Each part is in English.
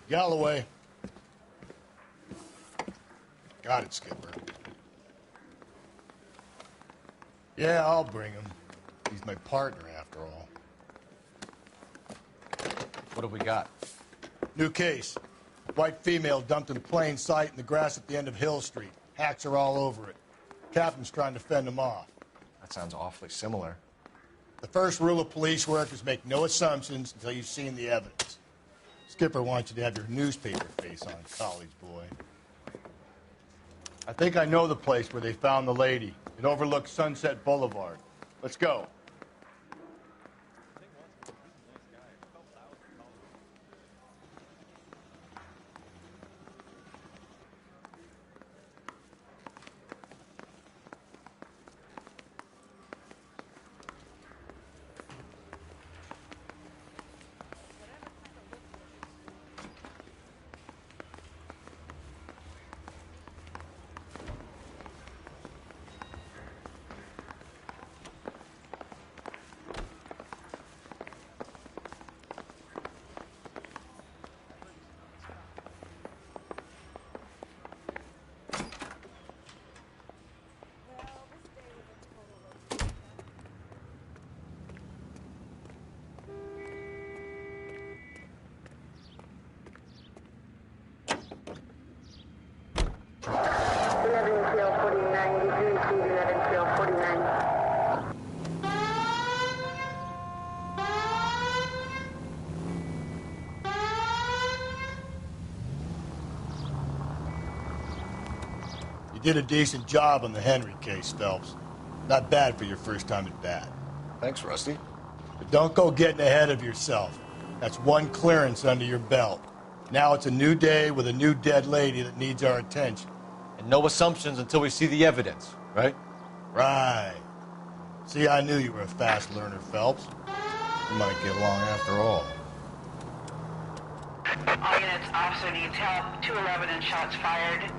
Galloway. Got it, Skipper. Yeah, I'll bring him. He's my partner, after all. What have we got? New case. White female dumped in plain sight in the grass at the end of Hill Street. Hacks are all over it. Captain's trying to fend them off. That sounds awfully similar. The first rule of police work is make no assumptions until you've seen the evidence. Skipper wants you to have your newspaper face on, college boy. I think I know the place where they found the lady. It overlooks Sunset Boulevard. Let's go. You did a decent job on the Henry case, Phelps. Not bad for your first time at bat. Thanks, Rusty. But don't go getting ahead of yourself. That's one clearance under your belt. Now it's a new day with a new dead lady that needs our attention. And no assumptions until we see the evidence, right? Right. See, I knew you were a fast learner, Phelps. We might get along after all. All units, officer needs help. 211 and shots fired.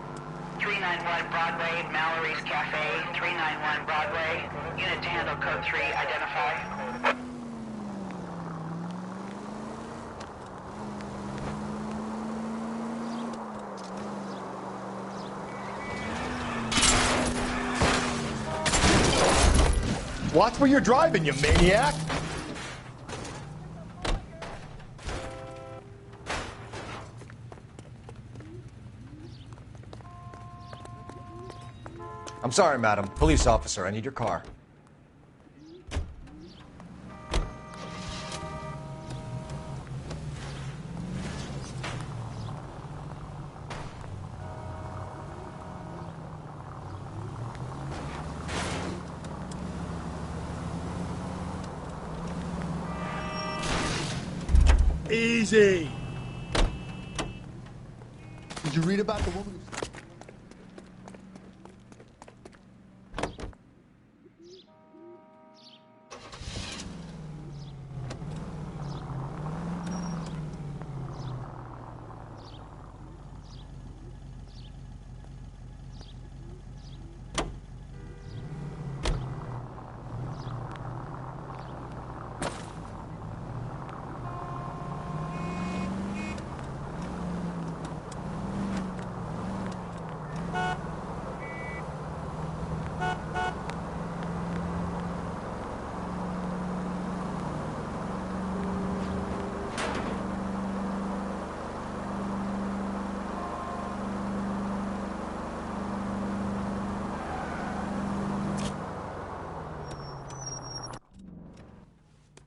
391 Broadway, Mallory's Cafe. 391 Broadway. Unit to handle code 3, identify. Watch where you're driving, you maniac! I'm sorry, madam. Police officer, I need your car. Easy! Did you read about the woman who...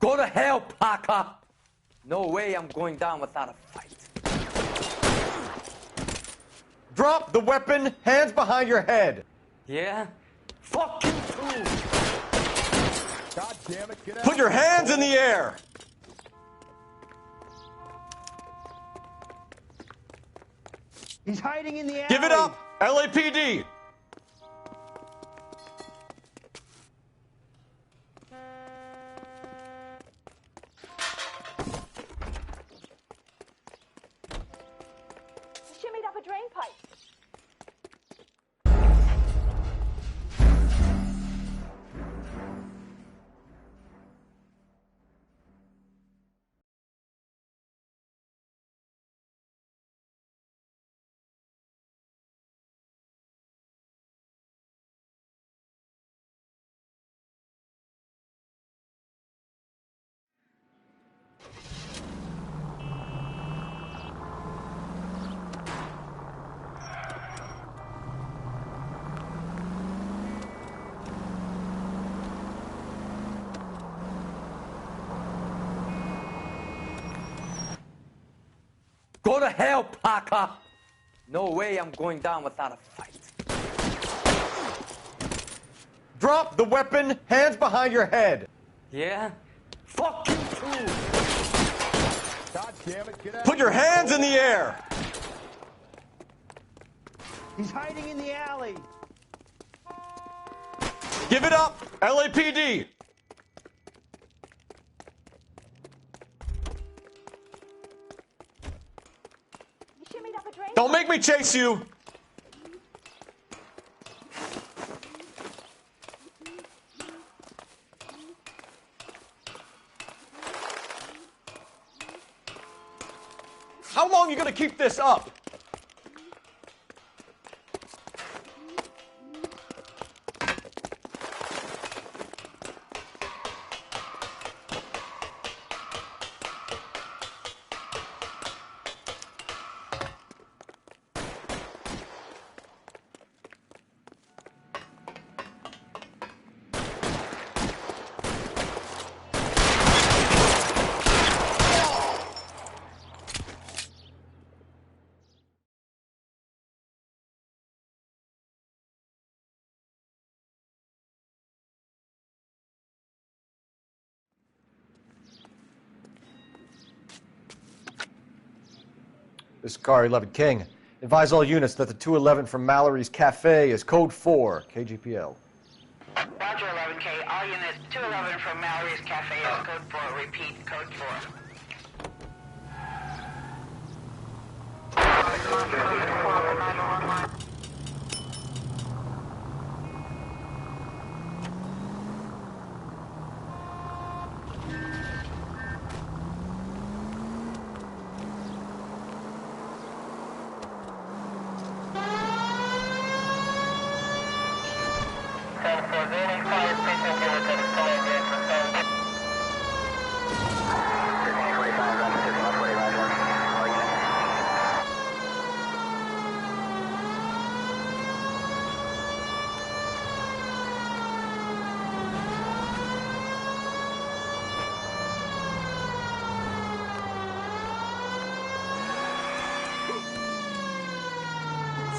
Go to hell, Parker! No way I'm going down without a fight. Drop the weapon, hands behind your head. Yeah? Fuck you too! God damn it, get out. Put your hands in the air! He's hiding in the alley. Give it up, LAPD! He shimmied up a drain pipe. Go to hell, Parker! No way I'm going down without a fight. Drop the weapon, hands behind your head. Yeah? Fuck you too! God damn it, get out. Put your hands in the air! He's hiding in the alley. Give it up, LAPD! He shimmied up a drain Don't pipe. make me chase you! How long are you gonna keep this up? This is Car 11 King. Advise all units that the 211 from Mallory's Cafe is code 4, KGPL. Roger, 11K. All units, 211 from Mallory's Cafe is code 4. Repeat, code 4.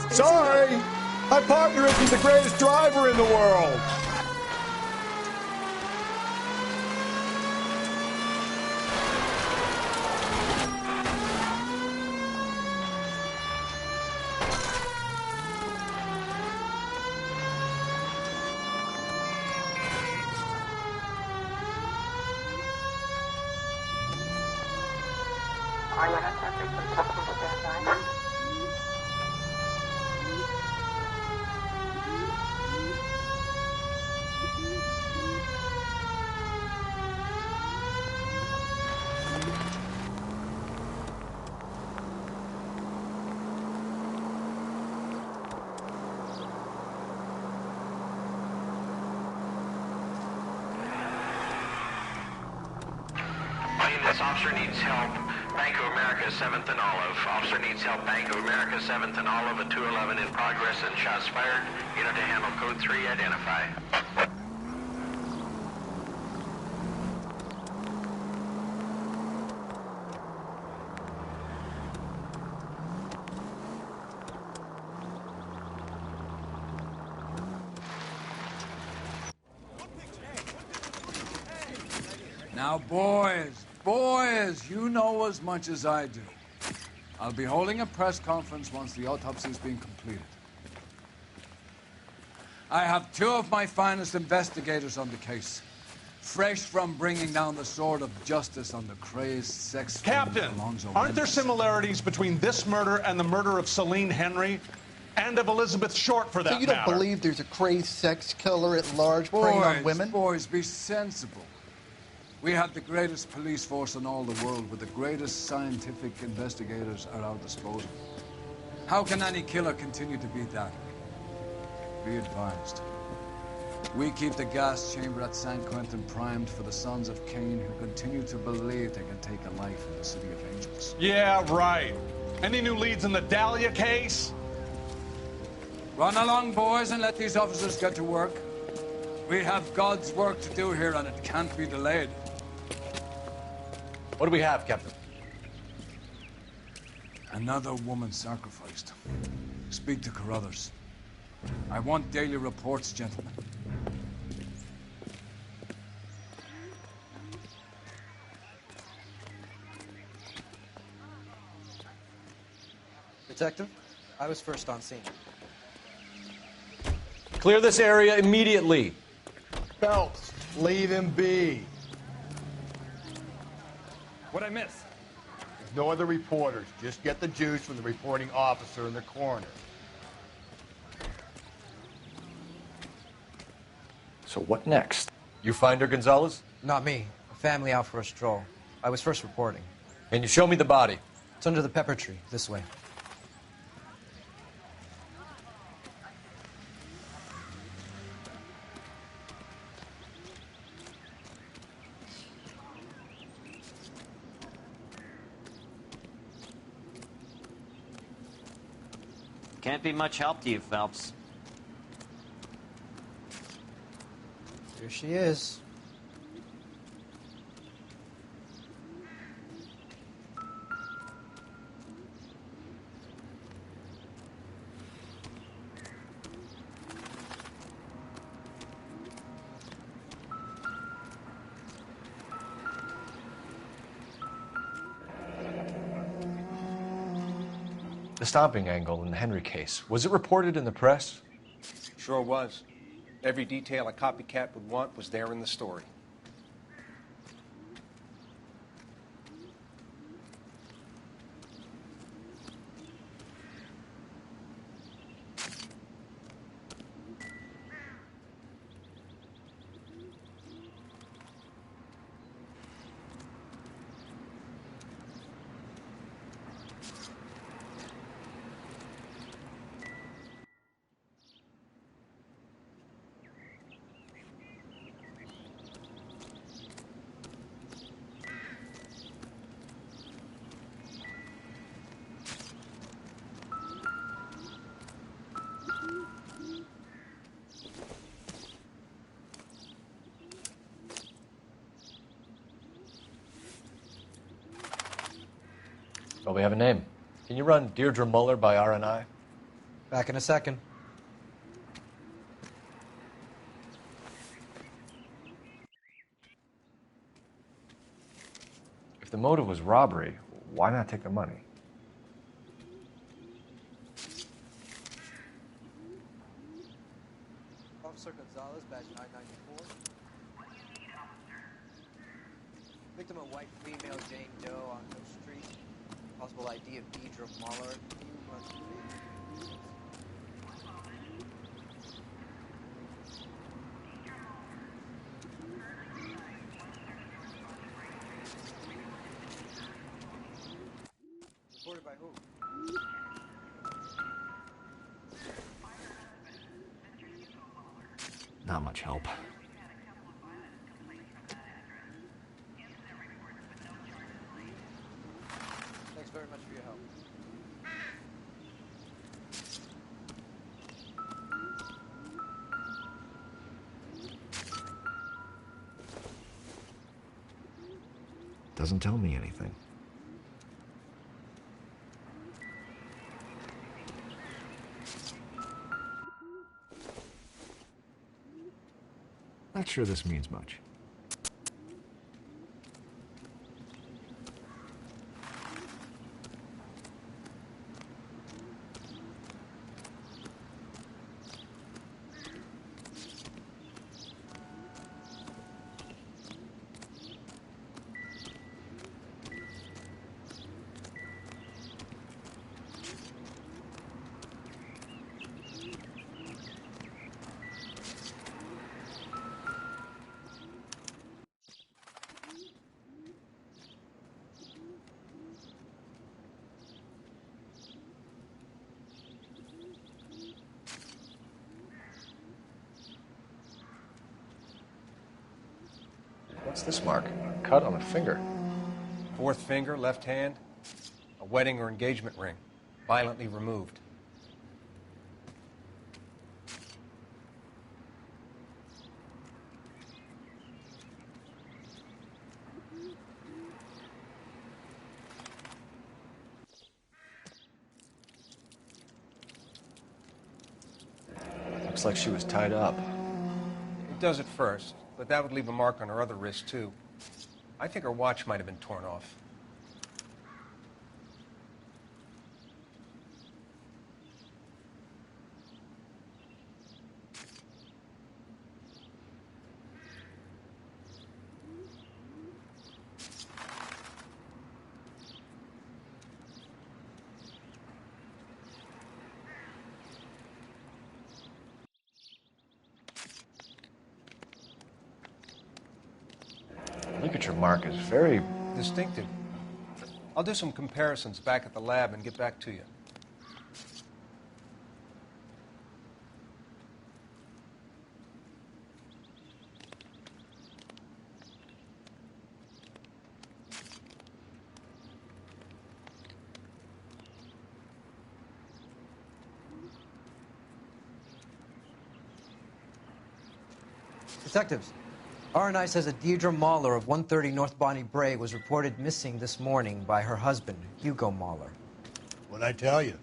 Sorry, my partner isn't the greatest driver in the world. This officer needs help. Bank of America, 7th and Olive. Officer needs help. Bank of America, 7th and Olive. A 211 in progress and shots fired. Unit to handle code 3. Identify. Now, boys, you know as much as I do. I'll be holding a press conference once the autopsy's been completed. I have two of my finest investigators on the case, fresh from bringing down the sword of justice on the crazed sex Captain, aren't there similarities between this murder and the murder of Celine Henry and of Elizabeth Short, for that matter? So you don't believe there's a crazed sex killer at large preying on women? Boys, be sensible. We have the greatest police force in all the world with the greatest scientific investigators at our disposal. How can any killer continue to be that? Be advised. We keep the gas chamber at San Quentin primed for the sons of Cain who continue to believe they can take a life in the City of Angels. Yeah, right. Any new leads in the Dahlia case? Run along, boys, and let these officers get to work. We have God's work to do here, and it can't be delayed. What do we have, Captain? Another woman sacrificed. Speak to Carruthers. I want daily reports, gentlemen. Detective, I was first on scene. Clear this area immediately. Phelps, leave him be. What'd I miss? Ignore the reporters. Just get the juice from the reporting officer in the corner. So what next? You find her, Gonzalez? Not me. A family out for a stroll. I was first reporting. Can you show me the body? It's under the pepper tree, this way. Can't be much help to you, Phelps. Here she is. The stomping angle in the Henry case, was it reported in the press? Sure was. Every detail a copycat would want was there in the story. Well, we have a name. Can you run Deirdre Muller by RNI? Back in a second. If the motive was robbery, why not take the money? Officer Gonzalez, badge 994. Victim a white female, Jane Doe, on Coast Street. Possible ID of Deidre Muller. Reported by who? Not much help. Thanks very much for your help. Doesn't tell me anything. Not sure this means much. What's this mark? A cut on a finger. Fourth finger, left hand. A wedding or engagement ring. Violently removed. Looks like she was tied up. It does at first, but that would leave a mark on her other wrist, too. I think her watch might have been torn off. Ligature mark is very distinctive. I'll do some comparisons back at the lab and get back to you. Detectives, R&I says that Deirdre Mahler of 130 North Bonnie Brae was reported missing this morning by her husband, Hugo Mahler. What'd I tell you?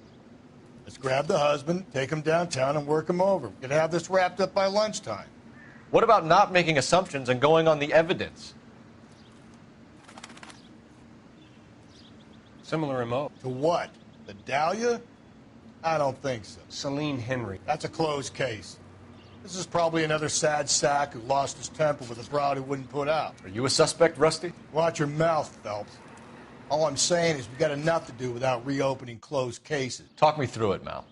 Let's grab the husband, take him downtown, and work him over. We could have this wrapped up by lunchtime. What about not making assumptions and going on the evidence? Similar MO. To what? The Dahlia? I don't think so. Celine Henry. That's a closed case. This is probably another sad sack who lost his temper with a broad who wouldn't put out. Are you a suspect, Rusty? Watch your mouth, Phelps. All I'm saying is we've got enough to do without reopening closed cases. Talk me through it, Mal.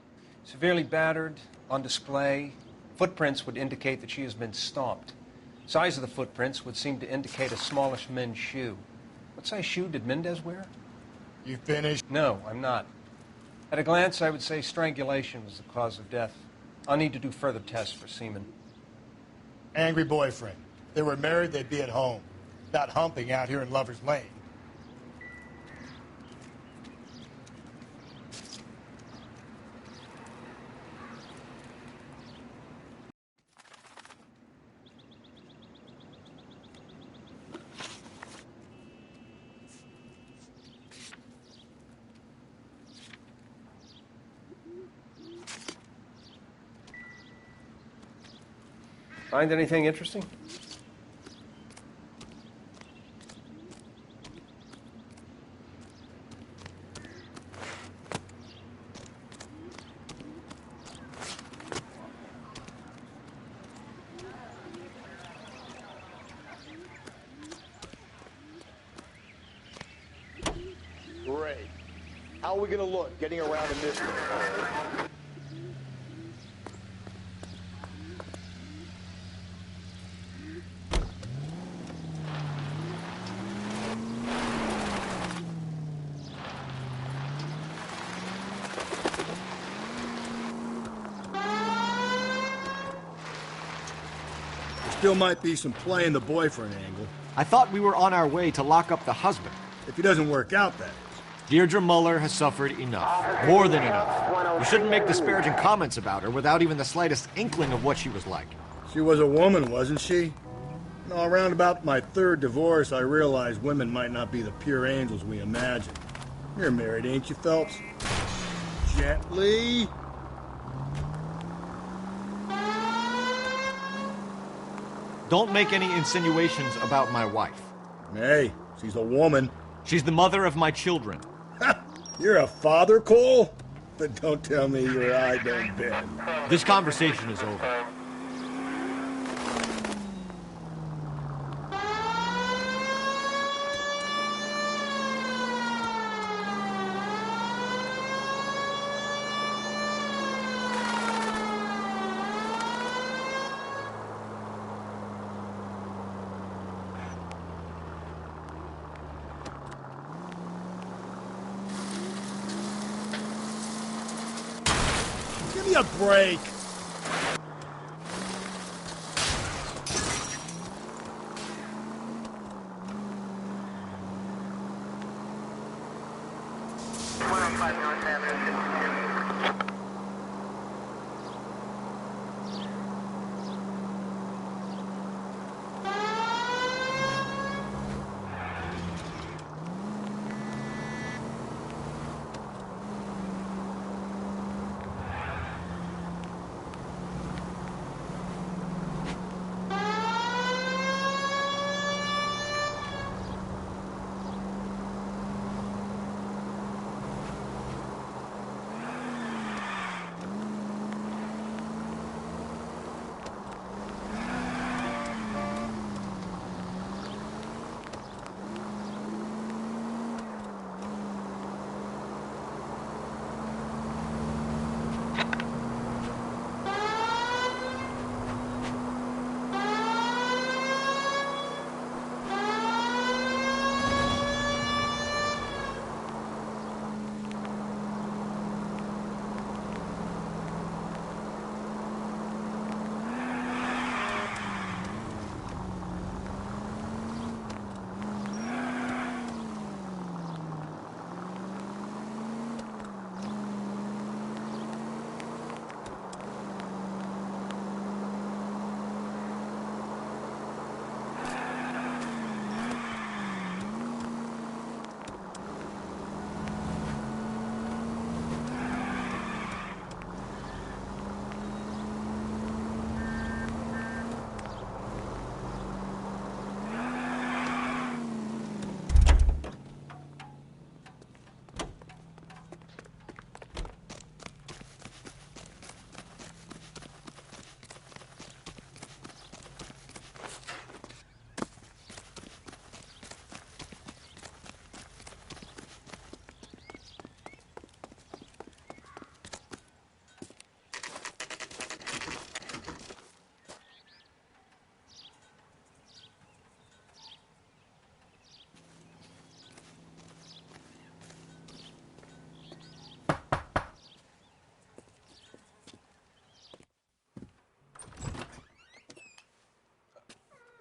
Severely battered, on display. Footprints would indicate that she has been stomped. Size of the footprints would seem to indicate a smallish men's shoe. What size shoe did Mendez wear? You finished? No, I'm not. At a glance, I would say strangulation was the cause of death. I'll need to do further tests for semen. Angry boyfriend. If they were married, they'd be at home. Not humping out here in Lover's Lane. Find anything interesting? Great. How are we going to look getting around in this one? Still might be some playing the boyfriend angle. I thought we were on our way to lock up the husband. If he doesn't work out, that is. Deirdre Muller has suffered enough. More than enough. You shouldn't make disparaging comments about her without even the slightest inkling of what she was like. She was a woman, wasn't she? You know, around about my third divorce, I realized women might not be the pure angels we imagine. You're married, ain't you, Phelps? Gently. Don't make any insinuations about my wife. Hey, she's a woman. She's the mother of my children. You're a father, Cole? But don't tell me your eye don't bend. This conversation is over. Give me a break. 105 North Avenue, 52.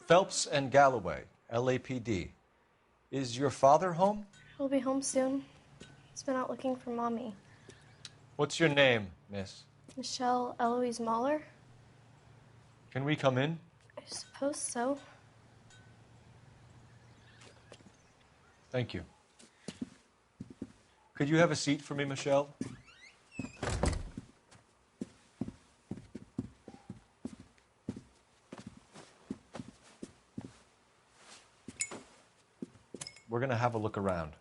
Phelps and Galloway, LAPD. Is your father home? He'll be home soon. He's been out looking for Mommy. What's your name, miss? Michelle Eloise Mahler? Can we come in? I suppose so. Thank you. Could you have a seat for me, Michelle? We're going to have a look around.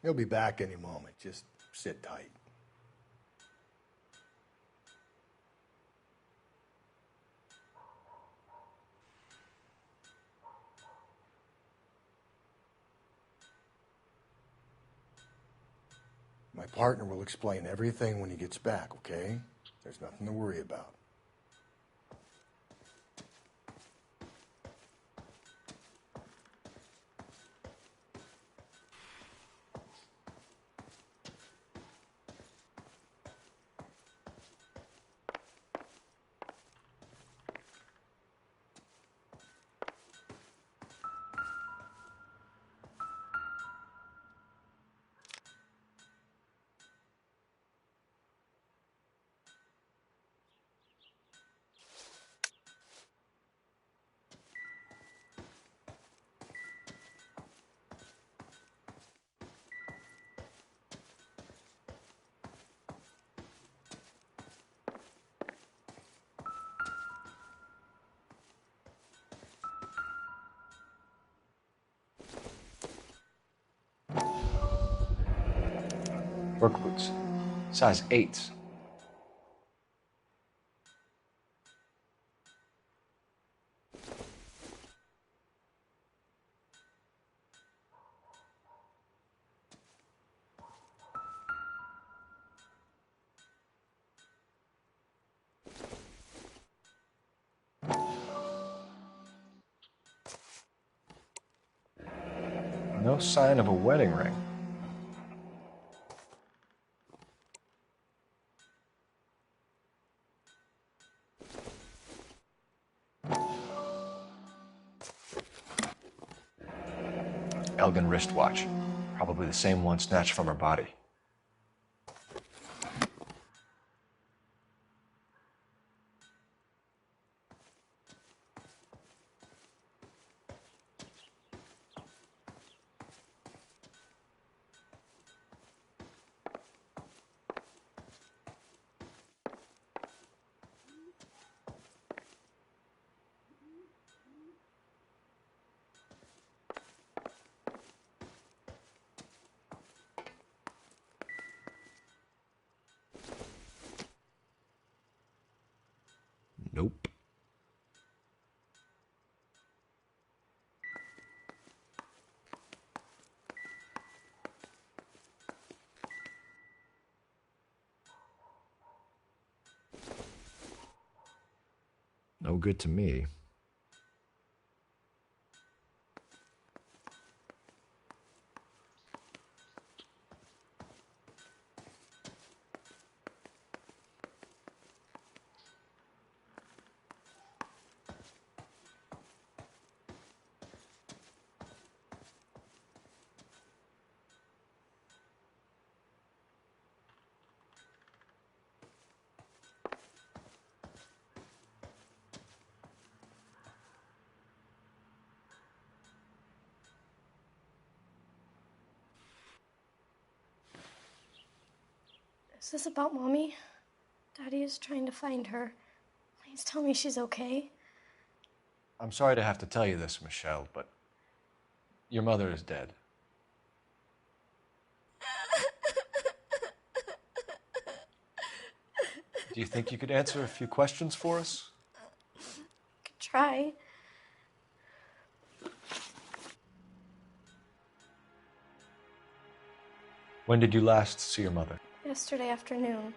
He'll be back any moment. Just sit tight. My partner will explain everything when he gets back, okay? There's nothing to worry about. Work boots. Size 8. No sign of a wedding ring. Elgin wristwatch. Probably the same one snatched from her body. Nope. No good to me. Is this about Mommy? Daddy is trying to find her. Please tell me she's okay. I'm sorry to have to tell you this, Michelle, but your mother is dead. Do you think you could answer a few questions for us? Could try. When did you last see your mother? Yesterday afternoon.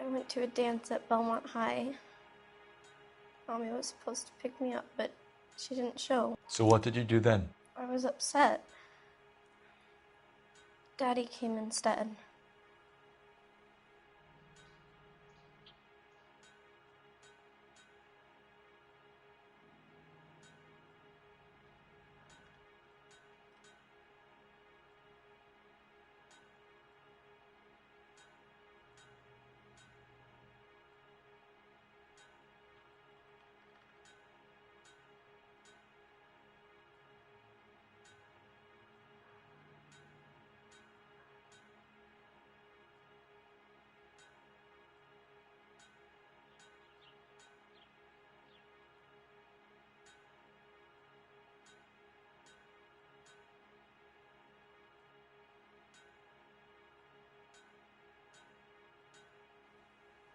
I went to a dance at Belmont High. Mommy was supposed to pick me up, but she didn't show. So what did you do then? I was upset. Daddy came instead.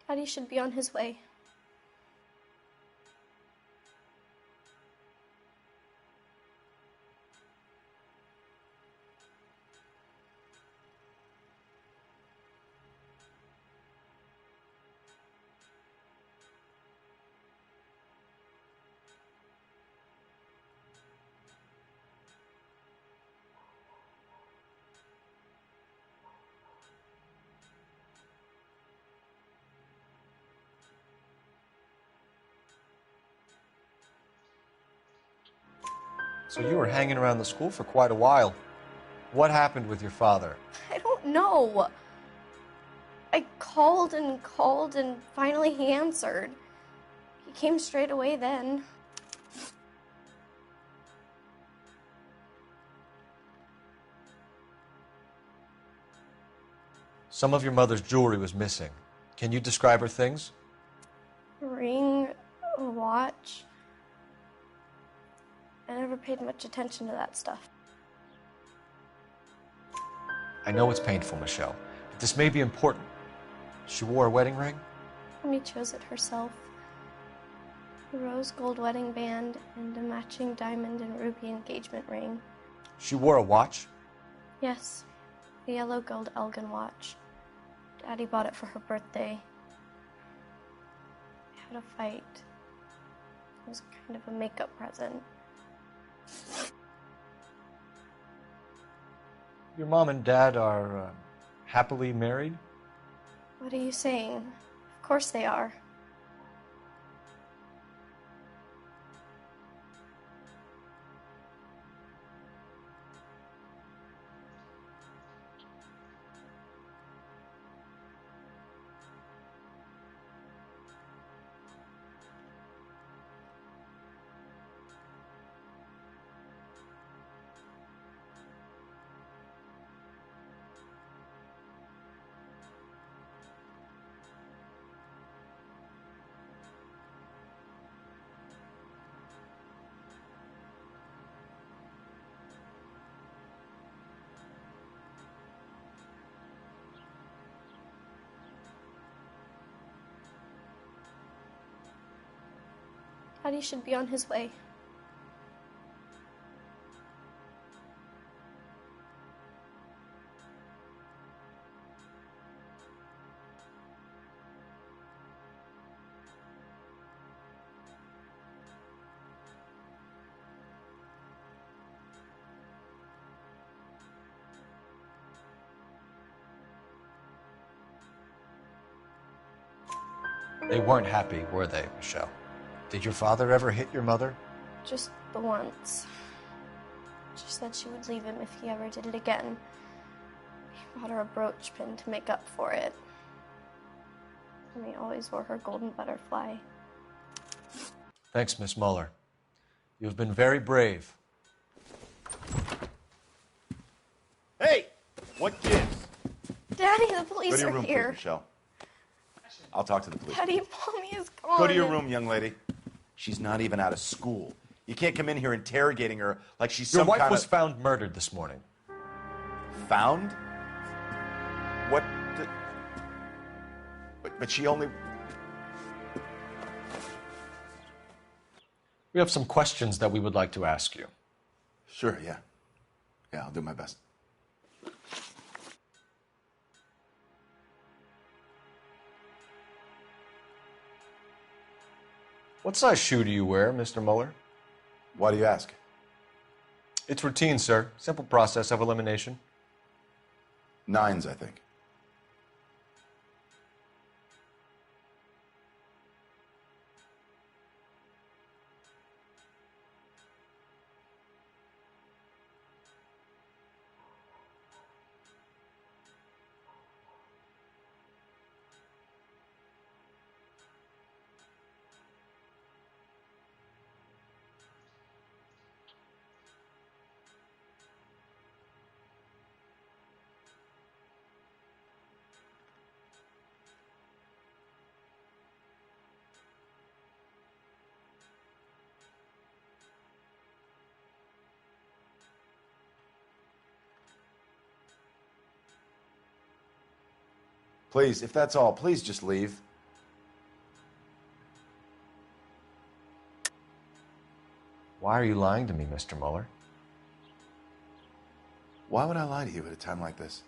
Daddy should be on his way. So you were hanging around the school for quite a while. What happened with your father? I don't know. I called and finally he answered. He came straight away then. Some of your mother's jewelry was missing. Can you describe her things? A ring, a watch. I never paid much attention to that stuff. I know it's painful, Michelle, but this may be important. She wore a wedding ring? Mommy chose it herself. A rose gold wedding band and a matching diamond and ruby engagement ring. She wore a watch? Yes, a yellow gold Elgin watch. Daddy bought it for her birthday. I had a fight. It was kind of a makeup present. Your mom and dad are happily married? What are you saying? Of course they are. Daddy should be on his way. They weren't happy, were they, Michelle? Did your father ever hit your mother? Just the once. She said she would leave him if he ever did it again. He bought her a brooch pin to make up for it. And he always wore her golden butterfly. Thanks, Miss Muller. You've been very brave. Hey! What gives? Daddy, the police Go to your are room, here. please, Michelle. I'll talk to the police. Daddy, Mommy is gone. Go to your room, young lady. She's not even out of school. You can't come in here interrogating her like she's Your some wife kind was of... found murdered this morning. Found? What? But she only... We have some questions that we would like to ask you. Sure, yeah. Yeah, I'll do my best. What size shoe do you wear, Mr. Muller? Why do you ask? It's routine, sir. Simple process of elimination. 9s, I think. Please, if that's all, please just leave. Why are you lying to me, Mr. Muller? Why would I lie to you at a time like this?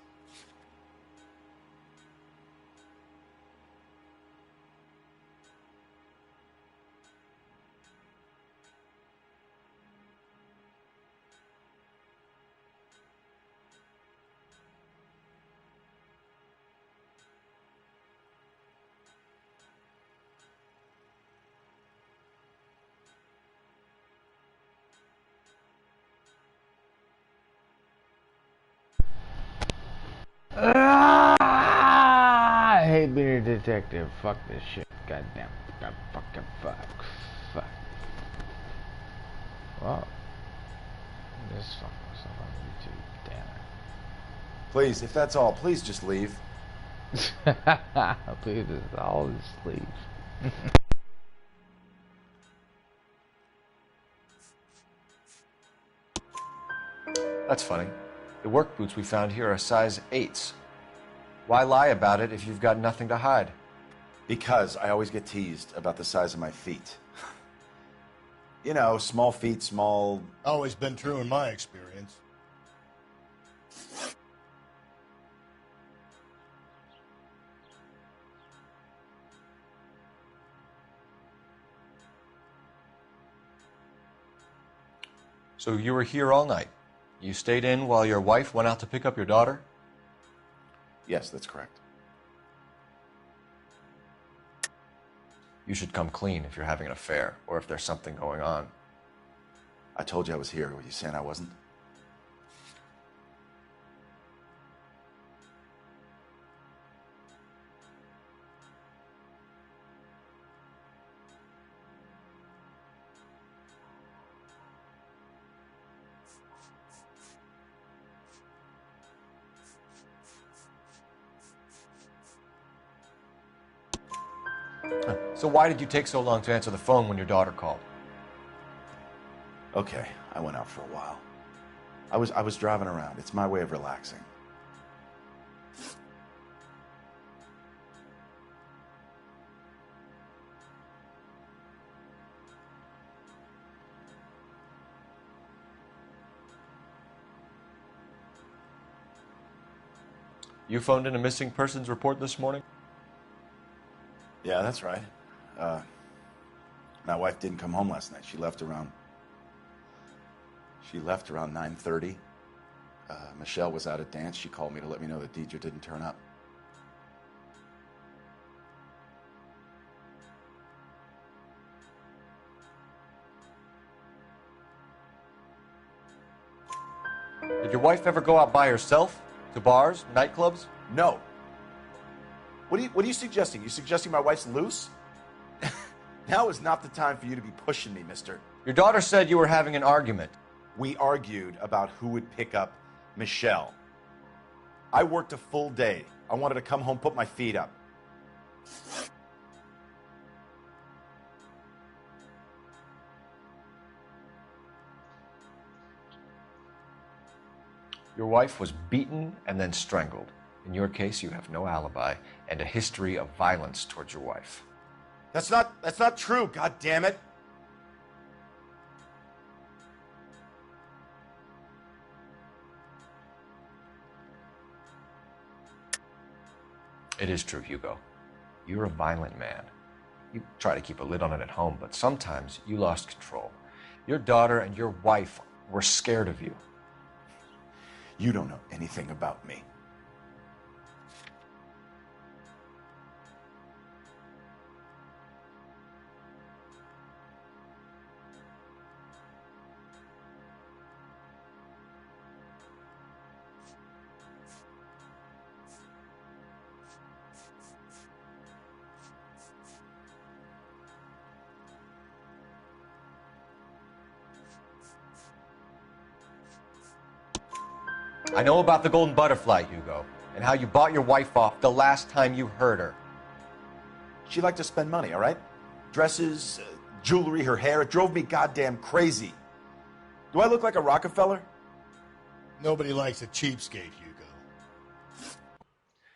I hate being a detective. Fuck this shit. Goddamn. God fucking fuck. Fuck. Wow. This fucking stuff on YouTube. Damn it. Please, if that's all, please just leave. Please, just all just leave. That's funny. The work boots we found here are size 8s. Why lie about it if you've got nothing to hide? Because I always get teased about the size of my feet. You know, small feet, small... Always been true in my experience. So you were here all night. You stayed in while your wife went out to pick up your daughter? Yes, that's correct. You should come clean if you're having an affair, or if there's something going on. I told you I was here. Were you saying I wasn't? So why did you take so long to answer the phone when your daughter called? Okay, I went out for a while. I was driving around. It's my way of relaxing. You phoned in a missing persons report this morning? Yeah, that's right. My wife didn't come home last night. She left around 9:30. Michelle was out at dance. She called me to let me know that Deidre didn't turn up. Did your wife ever go out by herself? To bars, nightclubs? No. What are you suggesting? You suggesting my wife's loose? Now is not the time for you to be pushing me, mister. Your daughter said you were having an argument. We argued about who would pick up Michelle. I worked a full day. I wanted to come home, put my feet up. Your wife was beaten and then strangled. In your case, you have no alibi and a history of violence towards your wife. That's not true, god damn it. It is true, Hugo. You're a violent man. You try to keep a lid on it at home, but sometimes you lost control. Your daughter and your wife were scared of you. You don't know anything about me. I know about the golden butterfly, Hugo, and how you bought your wife off the last time you heard her. She liked to spend money, all right? Dresses, jewelry, her hair. It drove me goddamn crazy. Do I look like a Rockefeller? Nobody likes a cheapskate, Hugo.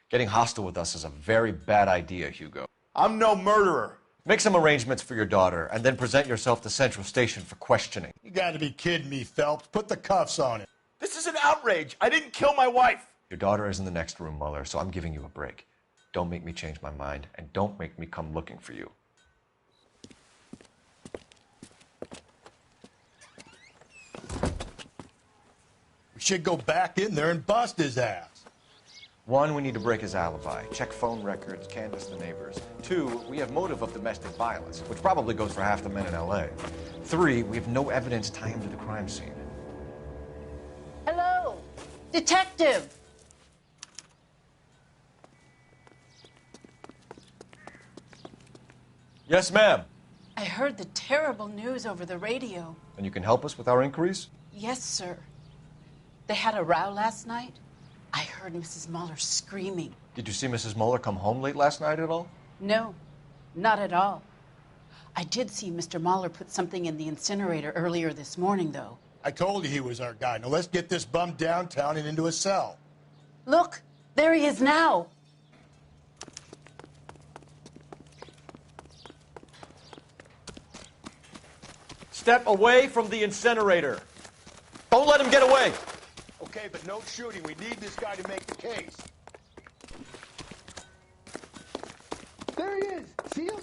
Getting hostile with us is a very bad idea, Hugo. I'm no murderer. Make some arrangements for your daughter, and then present yourself to Central Station for questioning. You gotta be kidding me, Phelps. Put the cuffs on him. This is an outrage. I didn't kill my wife. Your daughter is in the next room, Mueller, so I'm giving you a break. Don't make me change my mind, and don't make me come looking for you. We should go back in there and bust his ass. 1, we need to break his alibi. Check phone records, canvass the neighbors. 2, we have motive of domestic violence, which probably goes for half the men in L.A. 3, we have no evidence tying him to the crime scene. Hello, detective. Yes, ma'am. I heard the terrible news over the radio. And you can help us with our inquiries? Yes, sir. They had a row last night. I heard Mrs. Mueller screaming. Did you see Mrs. Mueller come home late last night at all? No, not at all. I did see Mr. Mueller put something in the incinerator earlier this morning, though. I told you he was our guy. Now let's get this bum downtown and into a cell. Look, there he is now. Step away from the incinerator. Don't let him get away. Okay, but no shooting. We need this guy to make the case. There he is. See him?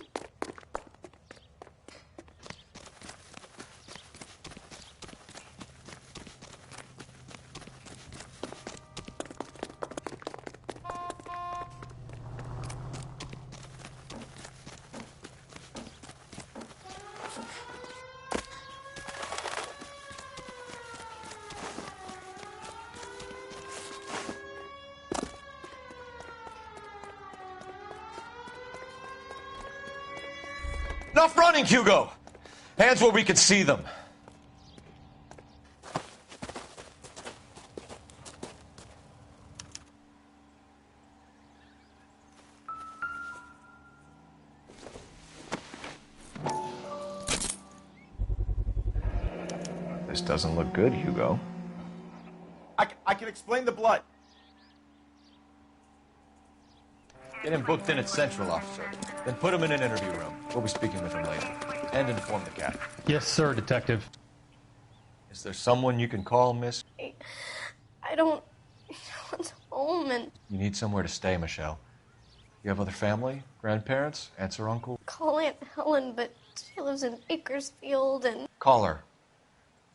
Enough running, Hugo! Hands where we can see them. This doesn't look good, Hugo. I can explain the blood. Get him booked in at Central, officer. Then put him in an interview room. We'll be speaking with him later. And inform the cat. Yes, sir, detective. Is there someone you can call, miss? I don't want to home and You need somewhere to stay, Michelle. You have other family? Grandparents? Aunts or uncle? call Aunt Helen, but she lives in Bakersfield and... Call her.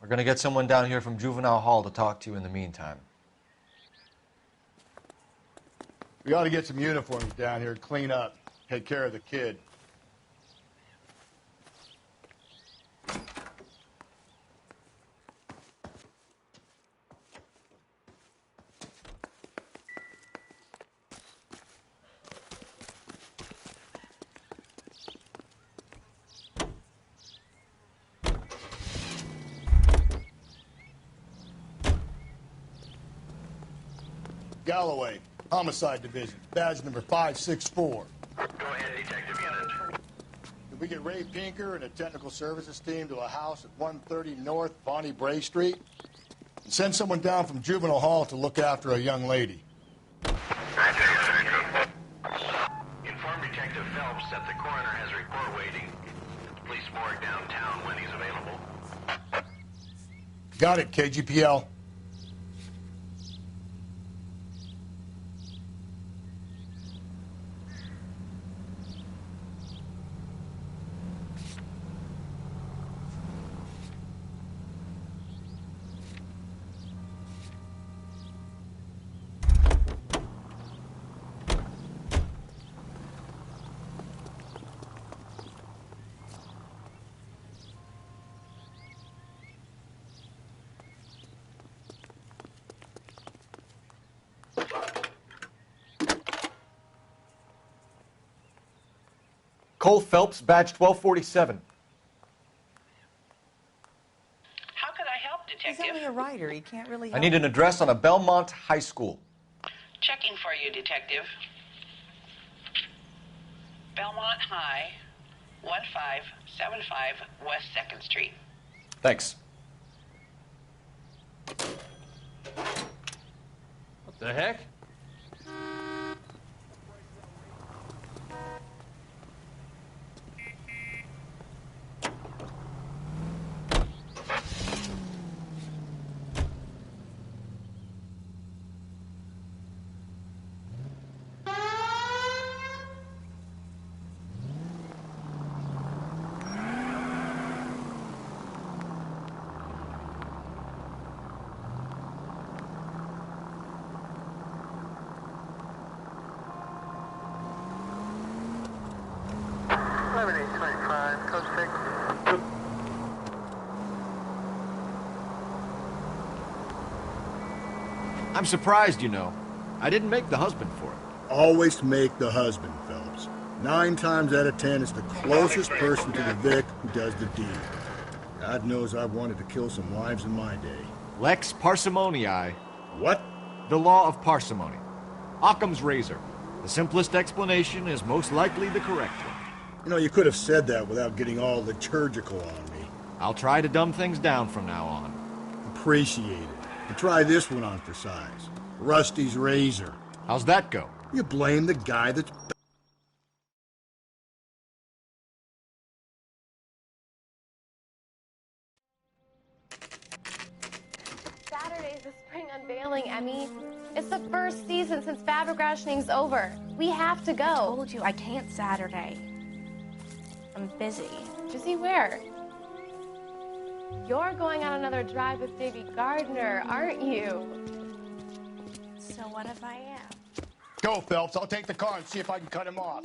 We're gonna get someone down here from Juvenile Hall to talk to you in the meantime. We ought to get some uniforms down here, clean up, take care of the kid. Galloway, Homicide Division, badge number 564. Go ahead, Detective Unit. Did we get Ray Pinker and a technical services team to a house at 130 North Bonnie Bray Street? And send someone down from Juvenile Hall to look after a young lady. Inform Detective Phelps that the coroner has a report waiting at the police morgue downtown when he's available. Got it, KGPL. Cole Phelps, badge 1247. How could I help, Detective? He's only a writer. He can't really I help. need an address on a Belmont High School. Checking for you, Detective. Belmont High, 1575 West 2nd Street. Thanks. What the heck? I'm surprised, you know. I didn't make the husband for it. Always make the husband, Phelps. 9 times out of 10, it's the closest person to the Vic who does the deed. God knows I've wanted to kill some wives in my day. Lex parsimoniae. What? The law of parsimony. Occam's razor. The simplest explanation is most likely the correct one. You know, you could have said that without getting all liturgical on me. I'll try to dumb things down from now on. Appreciate it. And try this one on for size. Rusty's razor. How's that go? You blame the guy that's... Saturday's the spring unveiling, Emmy. It's the first season since fabric rationing's over. We have to go. I told you I can't Saturday. I'm busy. Busy where? You're going on another drive with Davy Gardner, aren't you? So what if I am? Go, Phelps. I'll take the car and see if I can cut him off.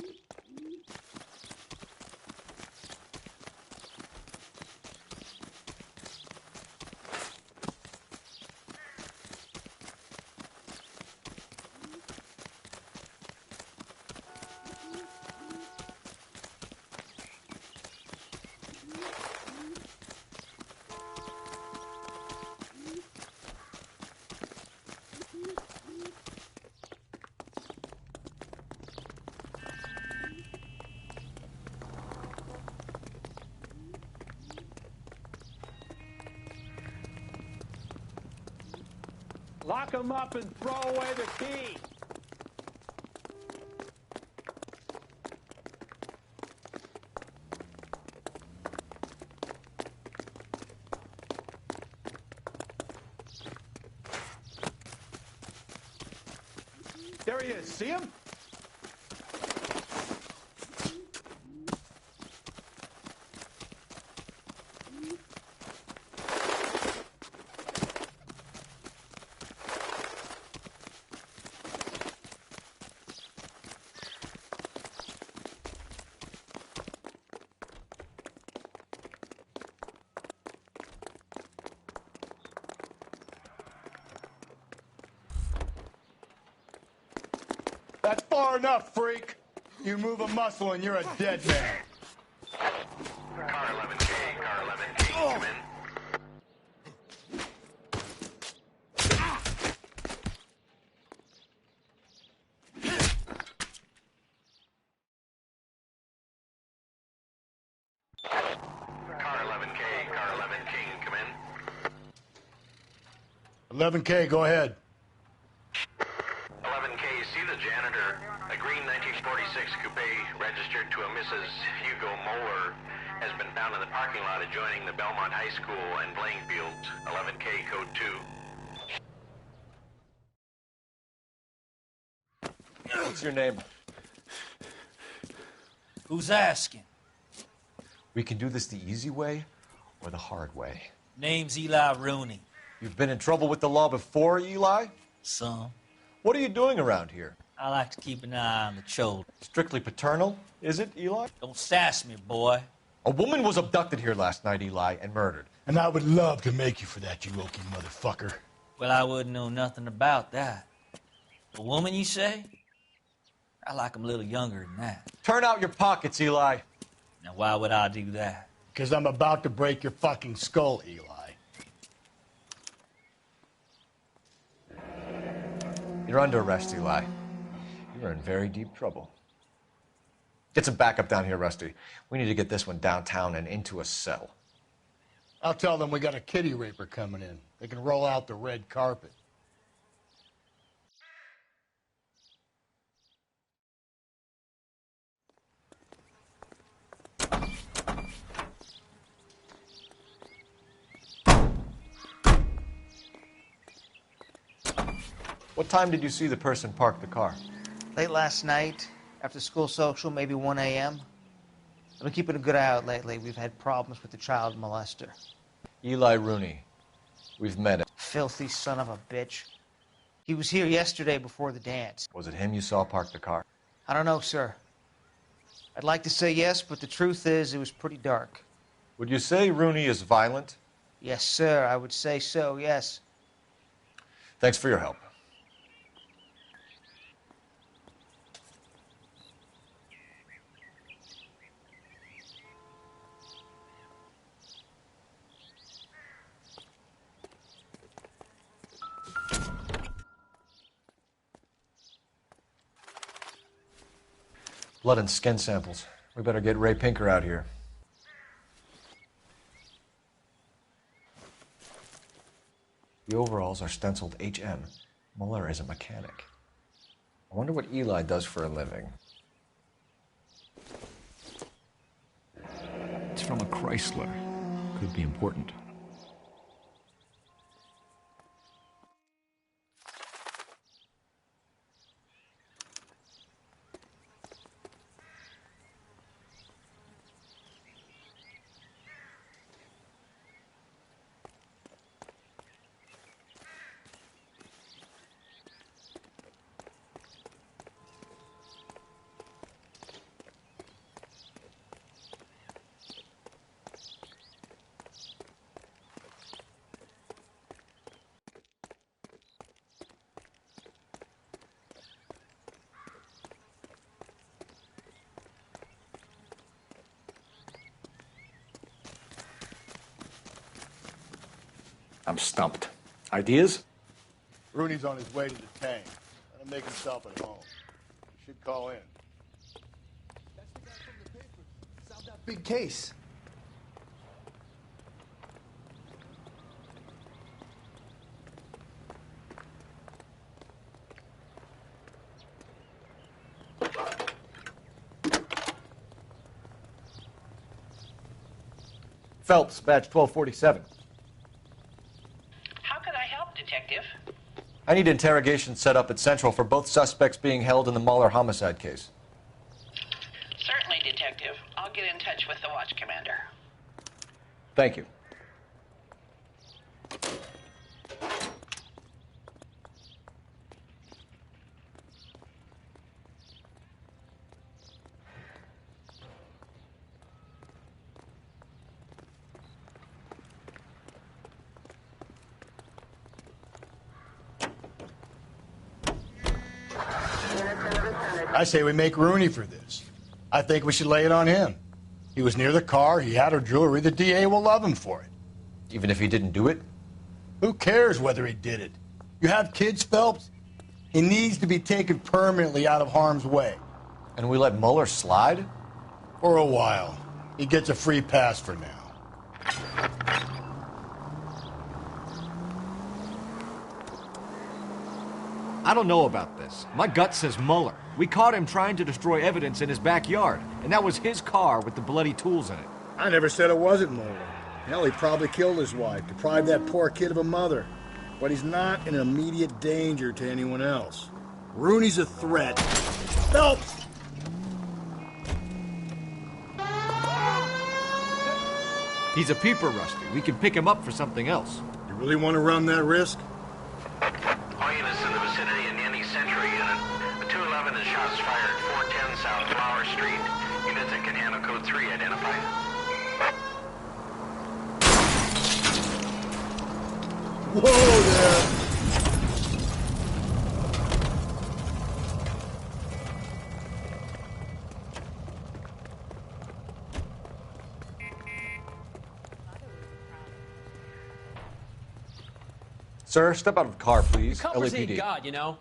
Lock him up and throw away the key. There he is. See him? That's far enough, freak. You move a muscle and you're a dead man. Car 11K, car 11K, come in. Car 11K, car 11K, come in. 11K, go ahead. 11K, see the janitor. A green 1946 coupe registered to a Mrs. Hugo Moeller has been found in the parking lot adjoining the Belmont High School and playing fields. 11K, code 2. What's your name? Who's asking? We can do this the easy way or the hard way. Name's Eli Rooney. You've been in trouble with the law before, Eli? Some. What are you doing around here? I like to keep an eye on the children. Strictly paternal, is it, Eli? Don't sass me, boy. A woman was abducted here last night, Eli, and murdered. And I would love to make you for that, you oaky motherfucker. Well, I wouldn't know nothing about that. A woman, you say? I like 'em a little younger than that. Turn out your pockets, Eli. Now, why would I do that? Because I'm about to break your fucking skull, Eli. You're under arrest, Eli. You're in very deep trouble. Get some backup down here, Rusty. We need to get this one downtown and into a cell. I'll tell them we got a kitty raper coming in. They can roll out the red carpet. What time did you see the person park the car? Late last night, after school social, maybe 1 a.m. I've been keeping a good eye out lately. We've had problems with the child molester. Eli Rooney. We've met him. Filthy son of a bitch. He was here yesterday before the dance. Was it him you saw park the car? I don't know, sir. I'd like to say yes, but the truth is it was pretty dark. Would you say Rooney is violent? Yes, sir. I would say so, yes. Thanks for your help. Blood and skin samples. We better get Ray Pinker out here. The overalls are stenciled HM. Muller is a mechanic. I wonder what Eli does for a living. It's from a Chrysler. Could be important. I'm stumped. Ideas? Rooney's on his way to the tank. Let him make himself at home. Should call in. That's the guy from the paper. Solved that big case. Phelps, badge 1247. How can I help, Detective? I need interrogation set up at Central for both suspects being held in the Mahler homicide case. Certainly, Detective. I'll get in touch with the watch commander. Thank you. I say we make Rooney for this. I think we should lay it on him. He was near the car, he had her jewelry, the DA will love him for it. Even if he didn't do it? Who cares whether he did it? You have kids, Phelps? He needs to be taken permanently out of harm's way. And we let Mueller slide? For a while. He gets a free pass for now. I don't know about this. My gut says Mueller. We caught him trying to destroy evidence in his backyard, and that was his car with the bloody tools in it. I never said it wasn't Mueller. Hell, he probably killed his wife, deprived that poor kid of a mother. But he's not in immediate danger to anyone else. Rooney's a threat. Phelps! He's a peeper, Rusty. We can pick him up for something else. You really want to run that risk? All units in the vicinity in any Century unit. The 211 is shots fired 410 South Flower Street. Units that can handle code 3 identified. Whoa there! Sir, step out of the car, please. Comforts ain't LAPD. God, you know.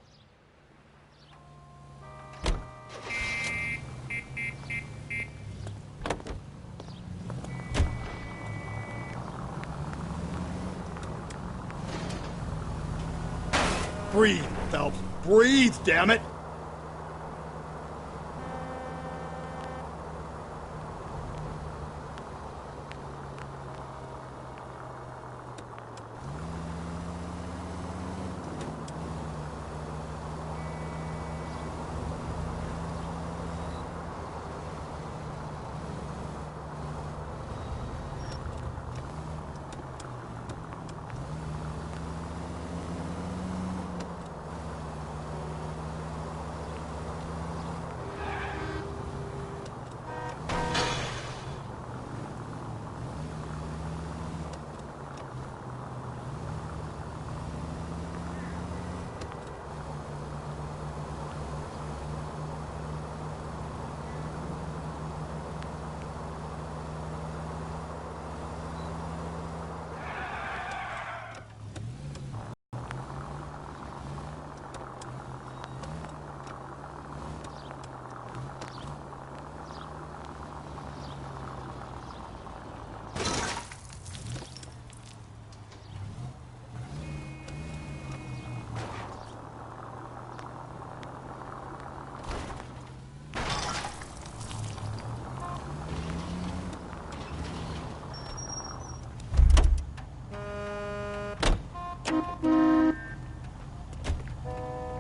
Breathe, Phelps. Breathe, damn it!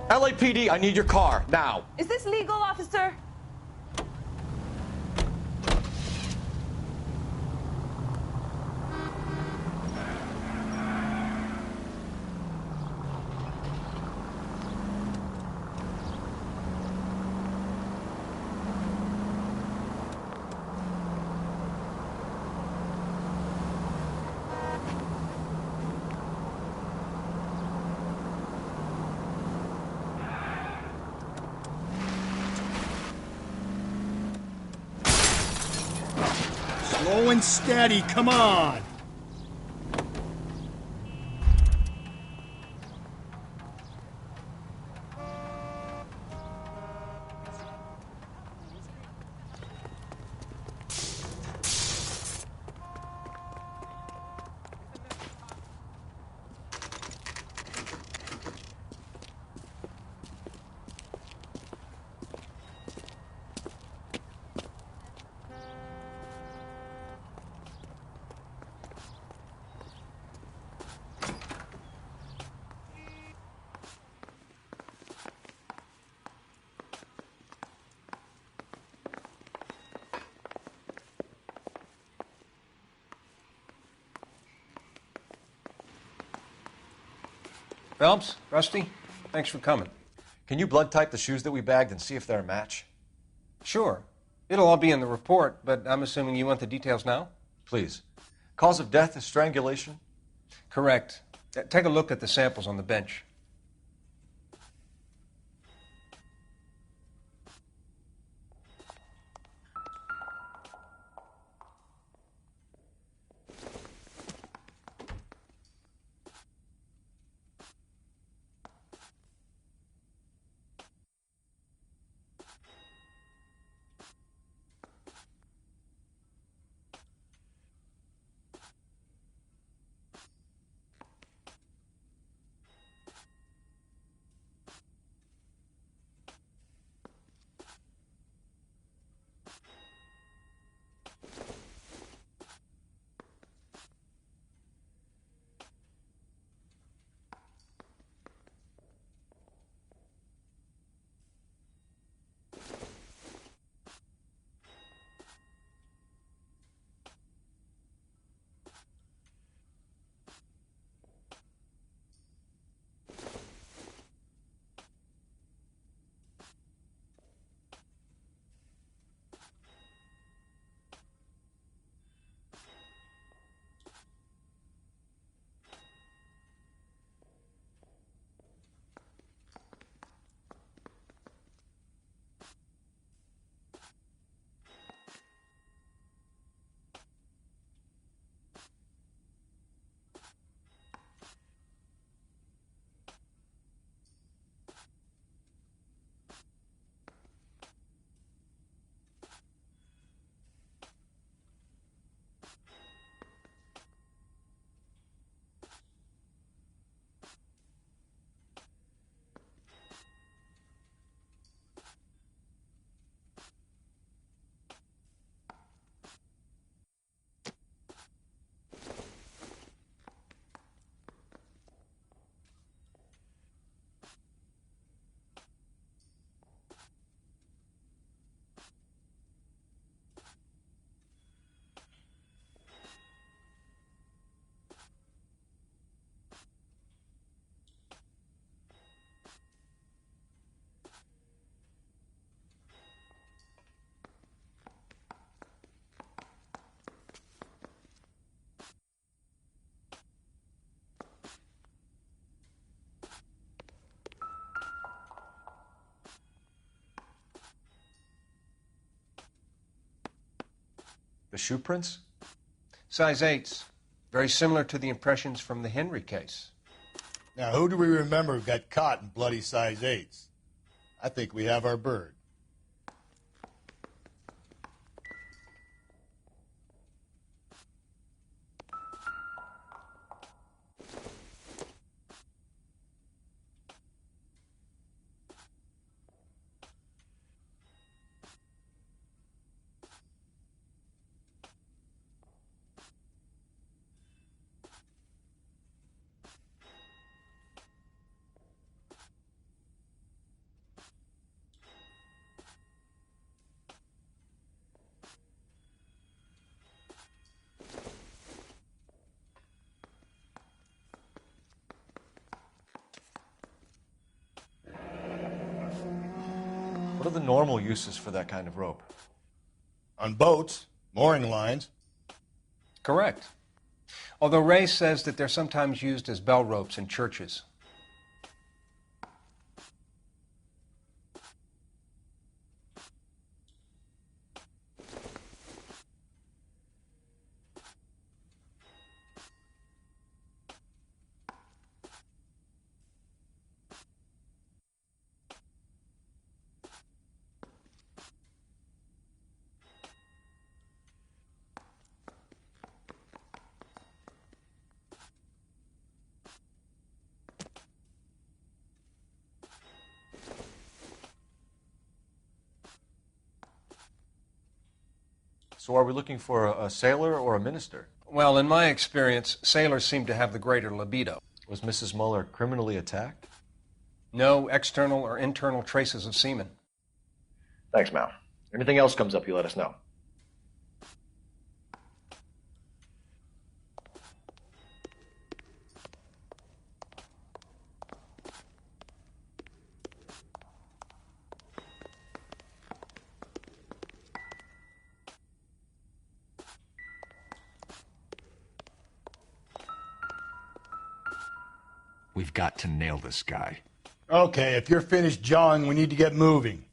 LAPD, I need your car, now. Is this legal, officer? Slow and steady, come on! Phelps, Rusty, thanks for coming. Can you blood type the shoes that we bagged and see if they're a match? Sure. It'll all be in the report, but I'm assuming you want the details now? Please. Cause of death is strangulation? Correct. Take a look at the samples on the bench. The shoe prints? Size 8s. Very similar to the impressions from the Henry case. Now, who do we remember got caught in bloody size 8s? I think we have our bird. What are the normal uses for that kind of rope? On boats, mooring lines. Correct. Although Ray says that they're sometimes used as bell ropes in churches. So are we looking for a sailor or a minister? Well, in my experience, sailors seem to have the greater libido. Was Mrs. Muller criminally attacked? No external or internal traces of semen. Thanks, Mal. Anything else comes up, you let us know. We've got to nail this guy. Okay, if you're finished jawing, we need to get moving.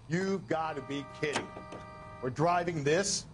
You've got to be kidding. We're driving this?